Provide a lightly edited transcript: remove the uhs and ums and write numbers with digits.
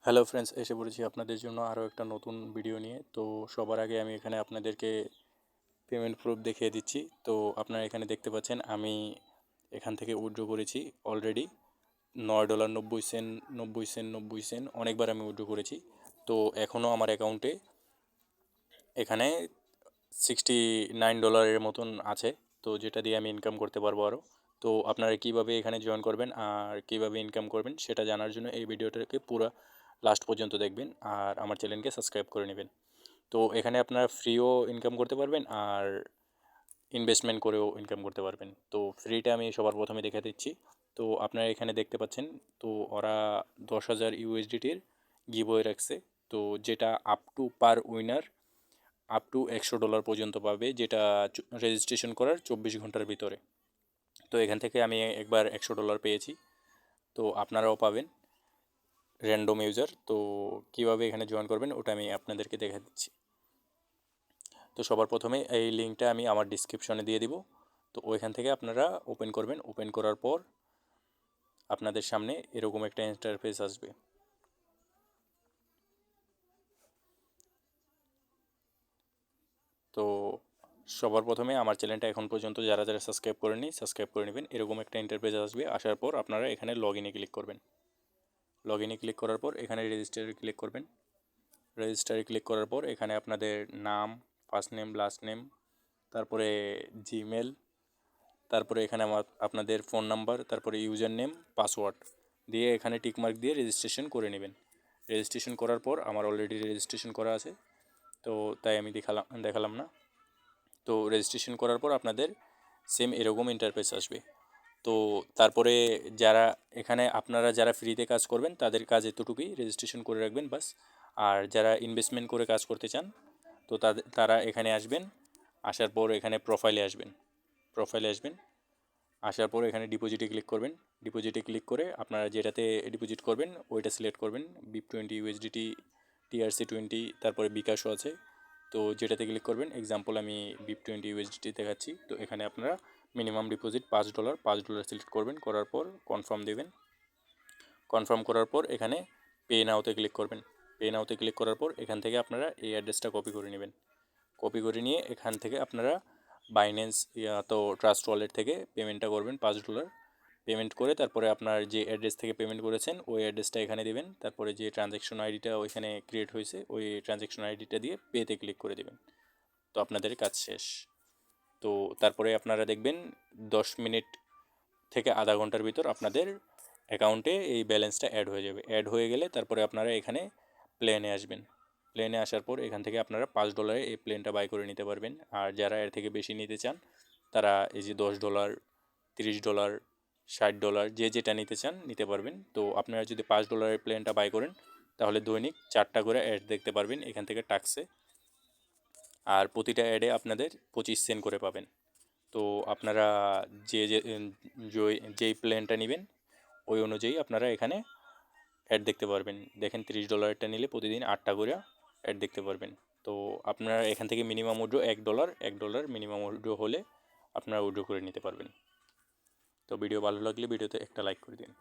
Hello friends, এসে পড়েছি আপনাদের জন্য আরও একটা নতুন ভিডিও নিয়ে। তো সবার আগে আমি এখানে আপনাদেরকে পেমেন্ট প্রুফ দেখিয়ে দিচ্ছি। তো আপনারা এখানে দেখতে পাচ্ছেন আমি এখান থেকে উইথড্র করেছি অলরেডি $9.90, 90 সেন্ট 90 সেন্ট অনেকবার আমি উইথড্র করেছি। তো এখনও আমার অ্যাকাউন্টে এখানে $69 মতন আছে, তো যেটা দিয়ে আমি ইনকাম করতে পারবো আরও। তো আপনারা কীভাবে এখানে জয়েন করবেন আর কীভাবে ইনকাম করবেন সেটা জানার জন্য এই ভিডিওটাকে পুরো লাস্ট পর্যন্ত দেখবেন আর আমার চ্যানেলকে সাবস্ক্রাইব করে নেবেন। তো এখানে আপনারা ফ্রিও ইনকাম করতে পারবেন আর ইনভেস্টমেন্ট করেও ইনকাম করতে পারবেন। তো ফ্রিটা আমি সবার প্রথমে দেখে দিচ্ছি। তো আপনারা এখানে দেখতে পাচ্ছেন, তো ওরা 10,000 ইউএসডিটির গিভওয়ে রাখছে। তো যেটা up to per winner up to $100 পর্যন্ত পাবে, যেটা রেজিস্ট্রেশন করার 24 ঘন্টার ভিতরে। তো এখান থেকে আমি একবার $100 পেয়েছি, তো আপনারাও পাবেন র্যান্ডম ইউজার। তো কীভাবে এখানে জয়েন করবেন ওটা আমি আপনাদেরকে দেখা দিচ্ছি। তো সবার প্রথমে এই লিঙ্কটা আমি আমার ডিসক্রিপশনে দিয়ে দিব। তো ওইখান থেকে আপনারা ওপেন করবেন। ওপেন করার পর আপনাদের সামনে এরকম একটা ইন্টারফেস আসবে। তো সবার প্রথমে আমার চ্যানেলটা এখন পর্যন্ত যারা যারা সাবস্ক্রাইব করেনি সাবস্ক্রাইব করে নেবেন। এরকম একটা ইন্টারফেস আসবে, আসার পর আপনারা এখানে লগ ইনে ক্লিক করবেন। লগ ইনে ক্লিক করার পর এখানে রেজিস্টারে ক্লিক করবেন। রেজিস্টারে ক্লিক করার পর এখানে আপনাদের নাম, ফার্স্ট নেম, লাস্ট নেম, তারপরে জিমেল, তারপরে এখানে আপনাদের ফোন নাম্বার, তারপরে ইউজার নেম, পাসওয়ার্ড দিয়ে এখানে টিকমার্ক দিয়ে রেজিস্ট্রেশন করে নেবেন। রেজিস্ট্রেশন করার পর আমার অলরেডি রেজিস্ট্রেশন করা আছে, তো তাই আমি দেখালাম না। তো রেজিস্ট্রেশন করার পর আপনাদের সেম এরকম ইন্টারফেস আসবে। তো তারপরে যারা এখানে আপনারা যারা ফ্রিতে কাজ করবেন তাদের কাজ এতটুকুই, রেজিস্ট্রেশন করে রাখবেন বাস। আর যারা ইনভেস্টমেন্ট করে কাজ করতে চান তো তারা এখানে আসবেন। আসার পর এখানে প্রোফাইলে আসবেন। আসার পর এখানে ডিপোজিটে ক্লিক করবেন। ডিপোজিটে ক্লিক করে আপনারা যেটাতে ডিপোজিট করবেন ওইটা সিলেক্ট করবেন। BIP20 USDT, TRC20, তারপরে বিকাশও আছে। তো যেটাতে ক্লিক করবেন, এক্সাম্পল আমি BIP20 USDT দেখাচ্ছি। তো এখানে আপনারা মিনিমাম ডিপোজিট $5 সিলেক্ট করবেন। করার পর কনফার্ম দেবেন। কনফার্ম করার পর এখানে পে নাওতে ক্লিক করবেন। পে নাওতে ক্লিক করার পর এখান থেকে আপনারা এই অ্যাড্রেসটা কপি করে নেবেন। কপি করে নিয়ে এখান থেকে আপনারা বাইন্যান্স তো ট্রাস্ট ওয়ালেট থেকে পেমেন্টটা করবেন $5। পেমেন্ট করে তারপরে আপনার যে অ্যাড্রেস থেকে পেমেন্ট করেছেন ওই অ্যাড্রেসটা এখানে দেবেন। তারপরে যে ট্রানজ্যাকশন আইডিটা ওইখানে ক্রিয়েট হয়েছে ওই ট্রানজ্যাকশন আইডিটা দিয়ে পেতে ক্লিক করে দেবেন। তো আপনাদের কাজ শেষ। তো তারপরে আপনারা দেখবেন 10 মিনিট থেকে আধা ঘন্টার ভিতর আপনাদের অ্যাকাউন্টে এই ব্যালেন্সটা অ্যাড হয়ে যাবে। অ্যাড হয়ে গেলে তারপরে আপনারা এখানে প্লেনে আসবেন। প্লেনে আসার পর এখান থেকে আপনারা $5 এই প্লেনটা বাই করে নিতে পারবেন। আর যারা এর থেকে বেশি নিতে চান তারা এই যে $10, $30, $60 যে যেটা নিতে চান নিতে পারবেন। তো আপনারা যদি $5 প্লেনটা বাই করেন তাহলে দৈনিক 4টা করে অ্যাড দেখতে পারবেন এখান থেকে টাক্সে। আর প্রতিটা অ্যাডে আপনাদের 25 সেন্ট করে পাবেন। তো আপনারা যেই প্ল্যানটা নেবেন ওই অনুযায়ী আপনারা এখানে অ্যাড দেখতে পারবেন। দেখেন $30 নিলে প্রতিদিন 8টা করে অ্যাড দেখতে পারবেন। তো আপনারা এখান থেকে মিনিমাম উইথড্র $1 মিনিমাম উইথড্র হলে আপনারা উইথড্র করে নিতে পারবেন। তো ভিডিও ভালো লাগলে ভিডিওতে একটা লাইক করে দিন।